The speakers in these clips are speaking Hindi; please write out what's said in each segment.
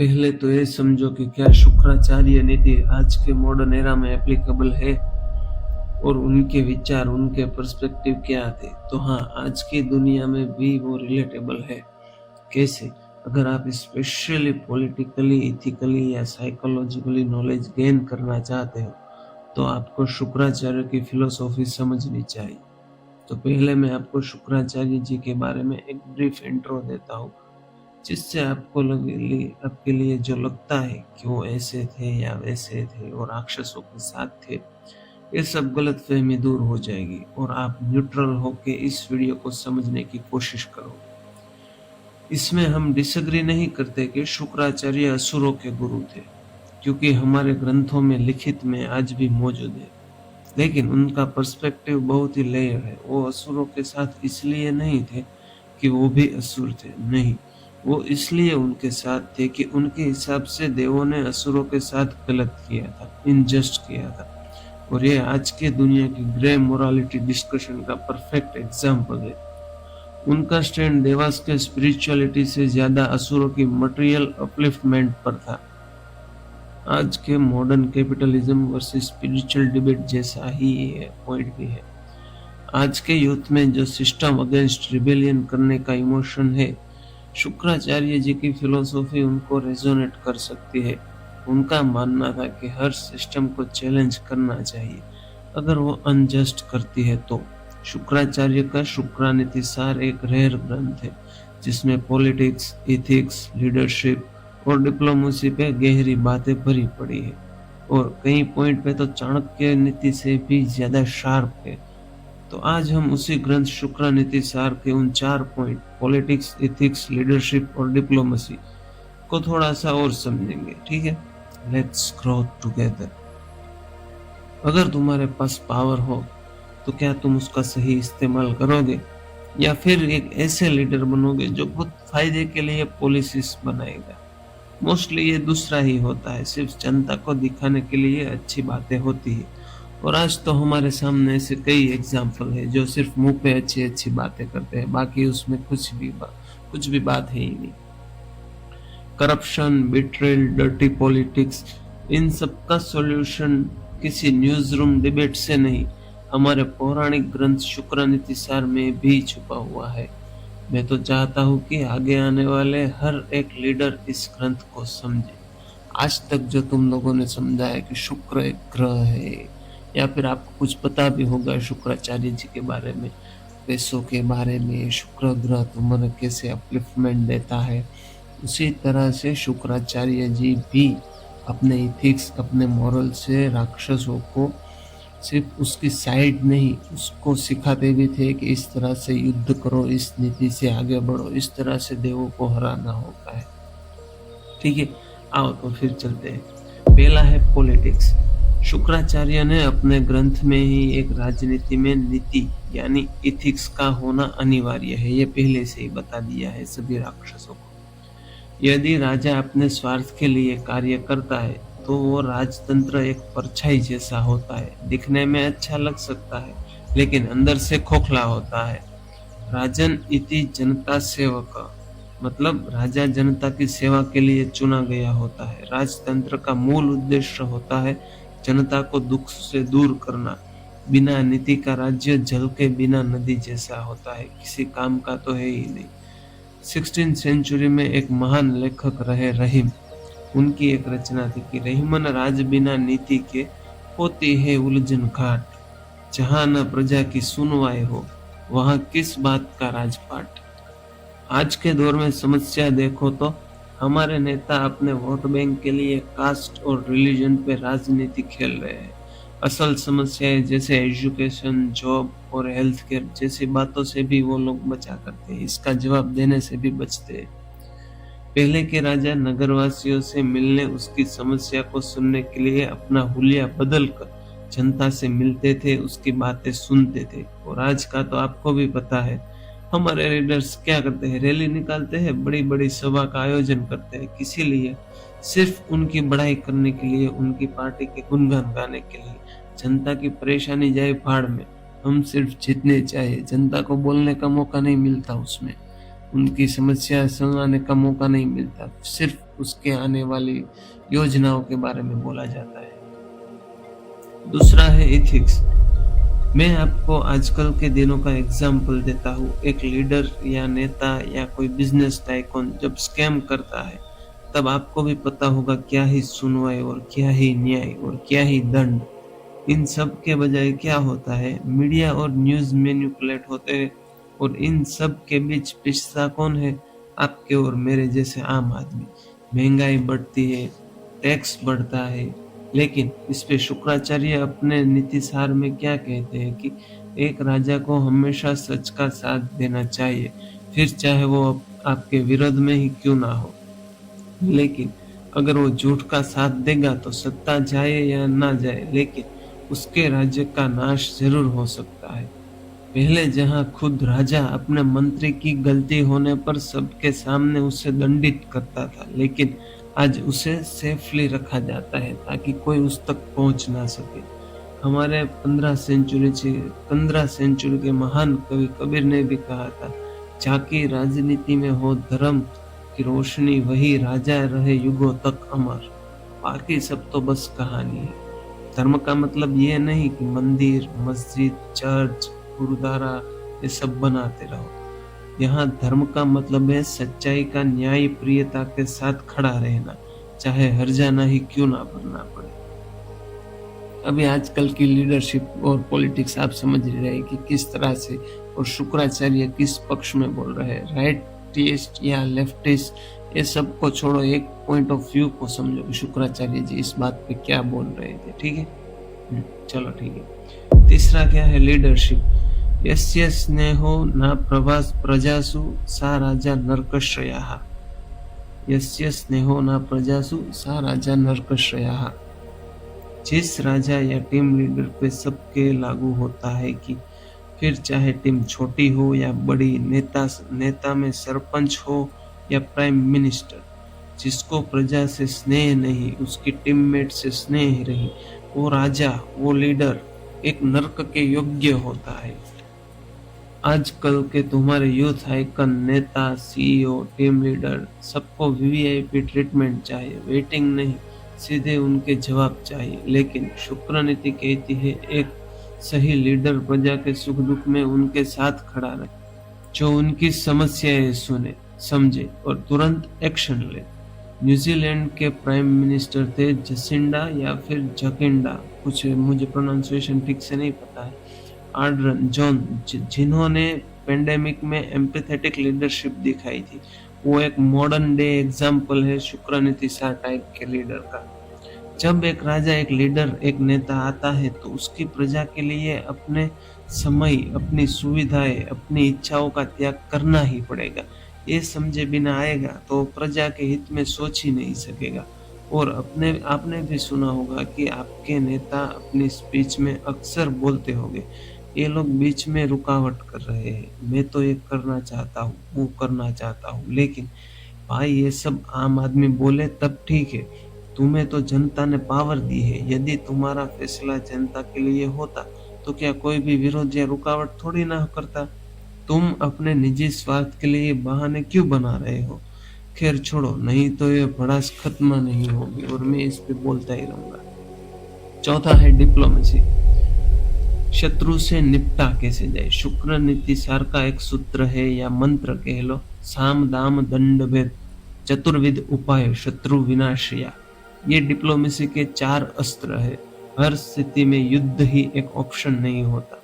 पहले तो ये समझो कि क्या शुक्राचार्य नीति आज के मॉडर्न एरा में एप्लीकेबल है और उनके विचार, उनके पर्सपेक्टिव क्या थे। तो हाँ, आज की दुनिया में भी वो रिलेटेबल है। कैसे? अगर आप स्पेशली पॉलिटिकली, इथिकली या साइकोलॉजिकली नॉलेज गेन करना चाहते हो तो आपको शुक्राचार्य की फिलोसॉफी समझनी चाहिए। तो पहले मैं आपको शुक्राचार्य जी के बारे में एक ब्रीफ इंट्रो देता हूँ, जिससे आपके लिए जो लगता है कि वो ऐसे थे या वैसे थे और राक्षसों के साथ थे, ये सब गलतफहमी दूर हो जाएगी और आप न्यूट्रल होके इस वीडियो को समझने की कोशिश करोगे। इसमें हम डिसएग्री नहीं करते कि शुक्राचार्य असुरों के गुरु थे, क्योंकि हमारे ग्रंथों में लिखित में आज भी मौजूद है। लेकिन उनका पर्सपेक्टिव बहुत ही लेयर है। वो असुरों के साथ इसलिए नहीं थे कि वो भी असुर थे, नहीं, वो इसलिए उनके साथ थे कि उनके हिसाब से देवों ने असुरों के साथ गलत किया था, इनजस्ट किया था। और ये आज के दुनिया की ग्रे मोरालिटी डिस्कशन का परफेक्ट एग्जाम्पल है। उनका स्टैंड देवास के स्पिरिचुअलिटी से ज्यादा असुरों की मटेरियल अपलिफ्टमेंट पर था। आज के modern capitalism versus spiritual debate जैसा ही है पॉइंट भी है। आज के यूथ में जो सिस्टम अगेंस्ट रिबेलियन करने का इमोशन है, शुक्राचार्य जी की फिलोसॉफी उनको रेजोनेट कर सकती है। उनका मानना था कि हर सिस्टम को चैलेंज करना चाहिए अगर वो अनजस्ट करती है तो। शुक्राचार्य का शुक्रानीति सार एक रेयर ग्रंथ है जिसमें पॉलिटिक्स, इथिक्स, लीडरशिप और डिप्लोमेसी पे गहरी बातें भरी पड़ी है और कई पॉइंट पे तो चाणक्य नीति से भी ज्यादा शार्प है। तो आज हम उसी ग्रंथ शुक्रानीति सार के उन 4 पॉइंट, पॉलिटिक्स, इथिक्स, लीडरशिप और डिप्लोमेसी को थोड़ा सा और समझेंगे। ठीक है, लेट्स ग्रो टुगेदर। अगर तुम्हारे पास पावर हो तो क्या तुम उसका सही इस्तेमाल करोगे या फिर एक ऐसे लीडर बनोगे जो खुद फायदे के लिए पॉलिसीज बनाएगा? मोस्टली ये दूसरा ही होता है, सिर्फ जनता को दिखाने के लिए अच्छी बातें होती है। और आज तो हमारे सामने ऐसे कई एग्जाम्पल है जो सिर्फ मुंह पे अच्छी अच्छी बातें करते हैं, बाकी उसमें कुछ भी बात है ही नहीं। करप्शन, बिट्रेल, डर्टी पॉलिटिक्स, इन सब का सॉल्यूशन किसी न्यूज रूम डिबेट से नहीं, हमारे पौराणिक ग्रंथ शुक्रानीति सार में भी छुपा हुआ है। मैं तो चाहता हूँ कि आगे आने वाले हर एक लीडर इस ग्रंथ को समझे। आज तक जो तुम लोगों ने समझा है कि शुक्र एक ग्रह है, या फिर आपको कुछ पता भी होगा शुक्राचार्य जी के बारे में, पैसों के बारे में, शुक्र ग्रह तुम्हें कैसे अपलिफ्टमेंट देता है, उसी तरह से शुक्राचार्य जी भी अपने इथिक्स, अपने मॉरल से राक्षसों को सिर्फ उसकी साइड नहीं, उसको सिखाते भी थे कि इस तरह से युद्ध करो, इस नीति से आगे बढ़ो, इस तरह से देवों को हराना होता है। ठीक है, आओ तो फिर चलते हैं। पहला है पॉलिटिक्स। शुक्राचार्य ने अपने ग्रंथ में ही एक राजनीति में नीति यानी इथिक्स का होना अनिवार्य है, ये पहले से ही बता दिया है सभी राक्षसों को। यदि राजा अपने स्वार्थ के लिए कार्य करता है तो वो राजतंत्र एक परछाई जैसा होता है, दिखने में अच्छा लग सकता है लेकिन अंदर से खोखला होता है। राजन इति जनता सेवक, मतलब राजा जनता की सेवा के लिए चुना गया होता है। राजतंत्र का मूल उद्देश्य होता है जनता को दुख से दूर करना। बिना नीति का राज्य जल के बिना नदी जैसा होता है, किसी काम का तो है ही नहीं। 16th सेंचुरी में एक महान लेखक रहे रहीम, उनकी एक रचना थी कि रहीमन राज बिना नीति के होती है उलझन घाट, जहाँ न प्रजा की सुनवाई हो वहाँ किस बात का राजपाट। आज के दौर में समस्या देखो तो हमारे नेता अपने वोट बैंक के लिए कास्ट और रिलीजन पे राजनीति खेल रहे हैं। असल समस्याएं जैसे एजुकेशन, जॉब और हेल्थ केयर जैसी बातों से भी वो लोग बचा करते हैं, इसका जवाब देने से भी बचते हैं। पहले के राजा नगरवासियों से मिलने, उसकी समस्या को सुनने के लिए अपना हुलिया बदल कर जनता से मिलते थे, उसकी बातें सुनते थे। और आज का तो आपको भी पता है, हमारे लीडर्स क्या करते हैं, रैली निकालते हैं, बड़ी बड़ी सभा का आयोजन करते हैं, किसी लिए, सिर्फ उनकी बढ़ाई करने के लिए, उनकी पार्टी के गुणगान गाने के लिए। जनता की परेशानी जाए भाड़ में, हम सिर्फ जीतने चाहिए, जनता को बोलने का मौका नहीं मिलता उसमें। उनकी समस्या सुनाने का मौका नहीं मिलता, सिर्फ उसके आने वाली योजनाओं के बारे में बोला जाता है। दूसरा है एथिक्स। मैं आपको आजकल के दिनों का एग्जाम्पल देता हूँ। एक लीडर या नेता या कोई बिजनेस टाइकून जब स्कैम करता है, तब आपको भी पता होगा क्या ही सुनवाई और क्या ही न्याय और क्या ही दंड। इन सब के बजाय क्या होता है, मीडिया और न्यूज़ मैनिपुलेट होते हैं, और इन सब के बीच पिसता कौन है? आपके और मेरे जैसे आम आदमी। महंगाई बढ़ती है, टैक्स बढ़ता है, लेकिन इस पे शुक्राचार्य अपने नीति सार में क्या कहते हैं कि एक राजा को हमेशा सच का साथ देना चाहिए, फिर चाहे वो आपके विरोध में ही क्यों ना हो। लेकिन अगर वो झूठ का साथ देगा तो सत्ता जाए या ना जाए, लेकिन उसके राज्य का नाश जरूर हो सकता है। पहले जहां खुद राजा अपने मंत्री की गलती होने पर सबके सामने उसे दंडित करता था, लेकिन आज उसे सेफली रखा जाता है ताकि कोई उस तक पहुंच ना सके। हमारे 15 सेंचुरी के महान कवि कबीर ने भी कहा था, जाकी राजनीति में हो धर्म की रोशनी, वही राजा रहे युगों तक अमर। बाकी सब तो बस कहानी है। धर्म का मतलब ये नहीं कि मंदिर, मस्जिद, चर्च, गुरुद्वारा ये सब बनाते रहो। यहाँ धर्म का मतलब है सच्चाई का न्याय प्रियता के साथ खड़ा रहना, चाहे हर जाना ही क्यों ना बनना पड़े। अभी आजकल की लीडरशिप और पॉलिटिक्स आप समझ रहे हैं कि किस तरह से, और शुक्राचार्य किस पक्ष में बोल रहे हैं, राइटिस्ट या लेफ्टिस्ट, ये सब को छोड़ो, एक पॉइंट ऑफ व्यू को समझो कि शुक्राचार्य जी इस बात पे क्या बोल रहे थे। ठीक है, चलो ठीक है। तीसरा क्या है? लीडरशिप। यस्य स्नेहो न प्रभास प्रजासु सा राजा नरकश्रयः। यस्य स्नेहो न प्रजासु सा राजा नरकश्रयः। जिस राजा या टीम लीडर पे सबके लागू होता है कि फिर चाहे टीम छोटी हो या बड़ी, नेता में सरपंच हो या प्राइम मिनिस्टर, जिसको प्रजा से स्नेह नहीं, उसकी टीममेट से स्नेह रही, वो राजा, वो लीडर एक नर्क के योग्य होता है। आजकल के तुम्हारे यूथ आइकन, नेता, सीईओ, टीम लीडर, सबको वीवीआईपी ट्रीटमेंट चाहिए, वेटिंग नहीं, सीधे उनके जवाब चाहिए। लेकिन शुक्र नीति कहती है एक सही लीडर प्रजा के सुख दुख में उनके साथ खड़ा रहे, जो उनकी समस्याएं सुने, समझे और तुरंत एक्शन ले। न्यूजीलैंड के प्राइम मिनिस्टर थे जसिंडा या फिर जकिंडा, कुछ मुझे प्रोनाउंसिएशन ठीक से नहीं पता है, आर्डर्न जॉन, जिन्होंने पेंडेमिक में एम्पैथेटिक लीडरशिप दिखाई थी। वो एक मॉडर्न डे एग्जाम्पल है शुक्र नीति सार टाइप के लीडर का। जब एक राजा, एक लीडर, एक नेता आता है तो उसकी प्रजा के लिए अपने समय, अपनी सुविधाएं, अपनी इच्छाओं का त्याग करना ही पड़ेगा। ये समझे बिना आएगा तो प्रजा के हित में सोच ही नहीं सकेगा। और आपने भी सुना होगा कि आपके नेता अपनी स्पीच में अक्सर बोलते होंगे, ये लोग बीच में रुकावट कर रहे हैं, मैं तो ये करना चाहता हूँ, वो करना चाहता हूँ। लेकिन भाई ये सब आम आदमी बोले तब ठीक है, तुम्हें तो जनता ने पावर दी है। यदि तुम्हारा फैसला जनता के लिए होता तो क्या कोई भी विरोध या रुकावट थोड़ी ना करता। तुम अपने निजी स्वार्थ के लिए बहाने क्यों बना रहे हो? खैर छोड़ो, नहीं तो ये भड़ास खत्म नहीं होगी और मैं इस पे बोलता ही रहूंगा। चौथा है डिप्लोमेसी। शत्रु से निपटा कैसे जाए? शुक्र नीति सार का एक सूत्र है या मंत्र कह लो, साम दाम दंड भेद चतुर्विध उपाय शत्रु विनाशया। ये डिप्लोमेसी के 4 अस्त्र है। हर स्थिति में युद्ध ही एक ऑप्शन नहीं होता।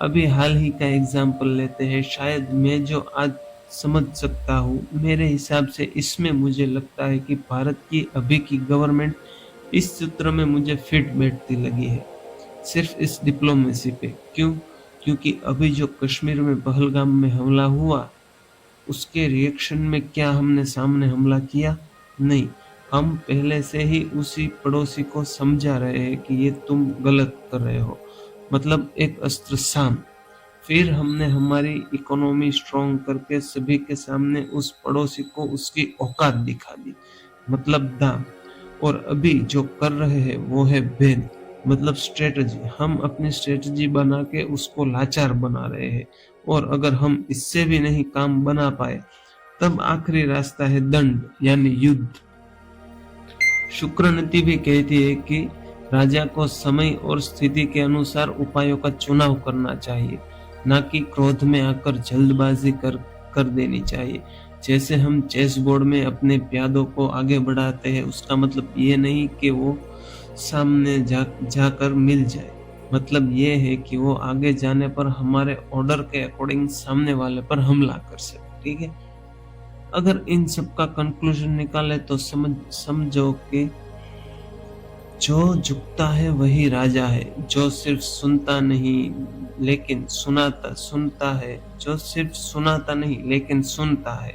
अभी हाल ही का एग्जाम्पल लेते हैं, शायद मैं जो आज समझ सकता हूँ, मेरे हिसाब से इसमें मुझे लगता है कि भारत की अभी की गवर्नमेंट इस सूत्र में मुझे फिट बैठती लगी है, सिर्फ इस डिप्लोमेसी पे। क्यों? क्योंकि अभी जो कश्मीर में पहलगाम में हमला हुआ, उसके रिएक्शन में क्या हमने सामने हमला किया? नहीं, हम पहले से ही उसी पड़ोसी को समझा रहे हैं कि ये तुम गलत कर रहे हो, मतलब एक अस्त्र साम। फिर हमने हमारी इकोनॉमी स्ट्रॉन्ग करके सभी के सामने उस पड़ोसी को उसकी औकात दिखा दी, मतलब दाम। और अभी जो कर रहे हैं वो है भेद, मतलब स्ट्रेटजी। हम अपनी स्ट्रेटजी बना के उसको लाचार बना रहे हैं, और अगर हम इससे भी नहीं काम बना पाए तब आखिरी रास्ता है दंड यानी युद्ध। शुक्र नीति भी कहती है कि राजा को समय और स्थिति के अनुसार उपायों का चुनाव करना चाहिए, ना कि क्रोध में आकर जल्दबाजी कर देनी चाहिए। जैसे हम चेस बोर्ड में अपने प्यादों को आगे बढ़ाते हैं, उसका मतलब ये नहीं कि वो सामने जाकर मिल जाए, मतलब ये है कि वो आगे जाने पर हमारे ऑर्डर के अकॉर्डिंग सामने वाले पर हमला कर सके। ठीक है, अगर इन सब का कंक्लूजन निकाले तो समझो कि जो झुकता है वही राजा है, जो सिर्फ सुनता नहीं लेकिन सुनता है, जो सिर्फ सुनाता नहीं लेकिन सुनता है,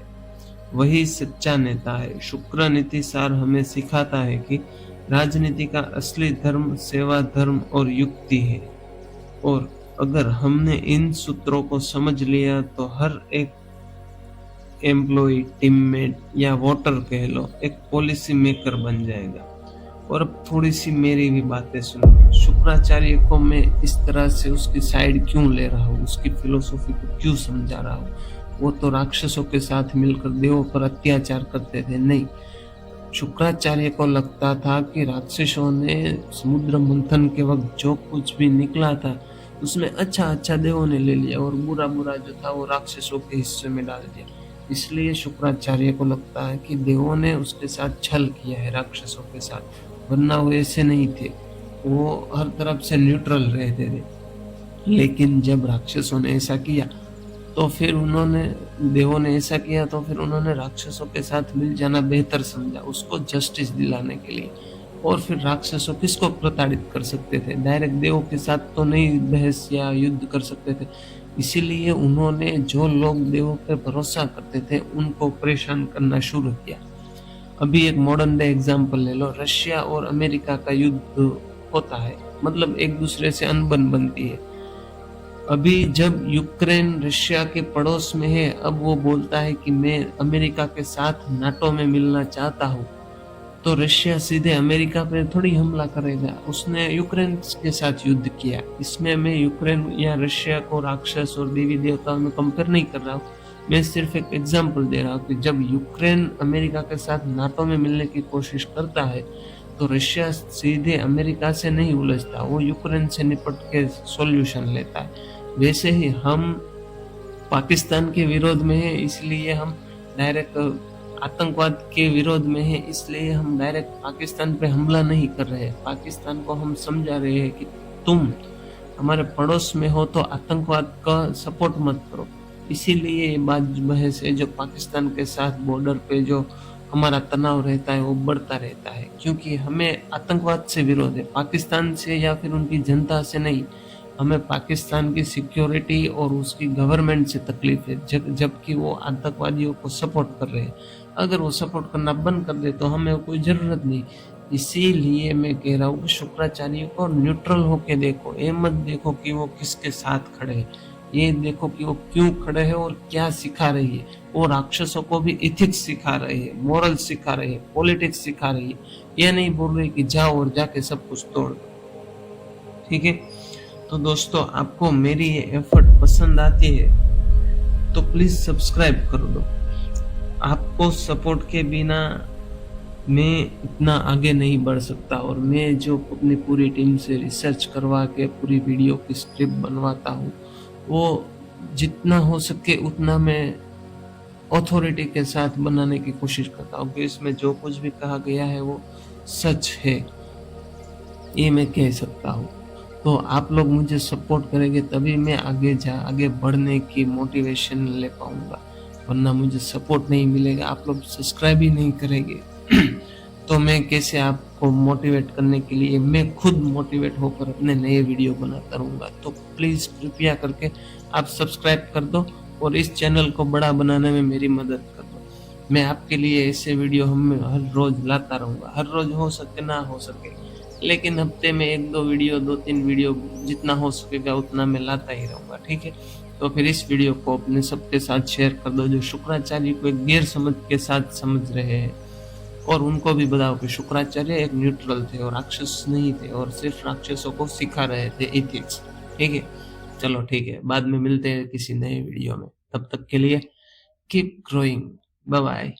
वही सच्चा नेता है। शुक्र नीति सार हमें सिखाता है कि राजनीति का असली धर्म सेवा धर्म और युक्ति है, और अगर हमने इन सूत्रों को समझ लिया तो हर एक एम्प्लॉय, टीममेट या वोटर कह लो, एक पॉलिसी मेकर बन जाएगा। और अब थोड़ी सी मेरी भी बातें सुनो। शुक्राचार्य को मैं इस तरह से उसकी साइड क्यों ले रहा हूँ, उसकी फिलोसॉफी को क्यों समझा रहा हूँ? वो तो राक्षसों के साथ मिलकर देवों पर अत्याचार करते थे, नहीं। शुक्राचार्य को लगता था कि राक्षसों ने समुद्र मंथन के वक्त जो कुछ भी निकला था उसमें अच्छा देवों ने ले लिया और बुरा जो था वो राक्षसों के हिस्से में डाल दिया। इसलिए शुक्राचार्य को लगता है कि देवों ने उसके साथ छल किया है, राक्षसों के साथ, वरना वो ऐसे नहीं थे, वो हर तरफ से न्यूट्रल रहते थे। लेकिन जब राक्षसों ने ऐसा किया तो फिर देवों ने ऐसा किया तो फिर उन्होंने राक्षसों के साथ मिल जाना बेहतर समझा, उसको जस्टिस दिलाने के लिए। और फिर राक्षसों किसको प्रताड़ित कर सकते थे? डायरेक्ट देवों के साथ तो नहीं बहस या युद्ध कर सकते थे। इसीलिए उन्होंने जो लोग देवों पे भरोसा करते थे उनको परेशान करना शुरू किया। अभी एक मॉडर्न डे एग्जाम्पल ले लो, रशिया और अमेरिका का युद्ध होता है, मतलब एक दूसरे से अनबन बनती है। अभी जब यूक्रेन रशिया के पड़ोस में है, अब वो बोलता है कि मैं अमेरिका के साथ नाटो में मिलना चाहता हूँ, तो रशिया सीधे अमेरिका पे थोड़ी हमला करेगा, उसने यूक्रेन के साथ युद्ध किया। इसमें मैं यूक्रेन या रशिया को राक्षस और देवी देवताओं में कंपेयर नहीं कर रहा हूँ, मैं सिर्फ एक एग्जाम्पल दे रहा हूँ कि जब यूक्रेन अमेरिका के साथ नाटो में मिलने की कोशिश करता है तो रशिया सीधे अमेरिका से नहीं उलझता, वो यूक्रेन से निपट के सॉल्यूशन लेता है। वैसे ही हम पाकिस्तान के विरोध में है, इसलिए हम डायरेक्ट आतंकवाद के विरोध में है, इसलिए हम डायरेक्ट पाकिस्तान पे हमला नहीं कर रहे हैं। पाकिस्तान को हम समझा रहे हैं कि तुम हमारे पड़ोस में हो तो आतंकवाद का सपोर्ट मत करो। इसीलिए ये बात बहस है, जो पाकिस्तान के साथ बॉर्डर पे जो हमारा तनाव रहता है वो बढ़ता रहता है, क्योंकि हमें आतंकवाद से विरोध है, पाकिस्तान से या फिर उनकी जनता से नहीं। हमें पाकिस्तान की सिक्योरिटी और उसकी गवर्नमेंट से तकलीफ है, जबकि वो आतंकवादियों को सपोर्ट कर रहे हैं। अगर वो सपोर्ट करना बंद कर दे तो हमें कोई ज़रूरत नहीं। इसीलिए मैं कह रहा हूँ कि शुक्राचार्य को न्यूट्रल होके देखो, ये मत देखो कि वो किसके साथ खड़े हैं, ये देखो कि वो क्यों खड़े हैं और क्या सिखा रही है। वो राक्षसों को भी इथिक्स सिखा रही है, मोरल सिखा रही है, पॉलिटिक्स सिखा रही है। ये नहीं बोल रही कि जाओ और जाके सब कुछ तोड़ दो। ठीक है, तो दोस्तों आपको मेरी ये एफर्ट पसंद आती है तो प्लीज सब्सक्राइब कर दो। आपको सपोर्ट के बिना मैं इतना आगे नहीं बढ़ सकता, और मैं जो अपनी पूरी टीम से रिसर्च करवा के पूरी वीडियो की स्क्रिप्ट बनवाता हूँ, वो जितना हो सके उतना मैं अथॉरिटी के साथ बनाने की कोशिश करता हूँ कि इसमें जो कुछ भी कहा गया है वो सच है, ये मैं कह सकता हूँ। तो आप लोग मुझे सपोर्ट करेंगे तभी मैं आगे बढ़ने की मोटिवेशन ले पाऊंगा, वरना मुझे सपोर्ट नहीं मिलेगा, आप लोग सब्सक्राइब ही नहीं करेंगे तो मैं कैसे आपको मोटिवेट करने के लिए मैं खुद मोटिवेट होकर अपने नए वीडियो बनाता रहूँगा। तो प्लीज़ कृपया करके आप सब्सक्राइब कर दो और इस चैनल को बड़ा बनाने में मेरी मदद कर दो। मैं आपके लिए ऐसे वीडियो हर रोज़ लाता रहूँगा, हर रोज़ हो सके ना हो सके, लेकिन हफ्ते में 1-2 वीडियो 2-3 वीडियो जितना हो सकेगा उतना मैं लाता ही रहूँगा। ठीक है, तो फिर इस वीडियो को अपने सबके साथ शेयर कर दो जो शुक्राचार्य को एक गैर समझ के साथ समझ रहे हैं, और उनको भी बताओ कि शुक्राचार्य एक न्यूट्रल थे और राक्षस नहीं थे और सिर्फ राक्षसों को सिखा रहे थे एथिक्स। ठीक है, चलो ठीक है, बाद में मिलते हैं किसी नए वीडियो में, तब तक के लिए कीप ग्रोइंग, बाय बाय।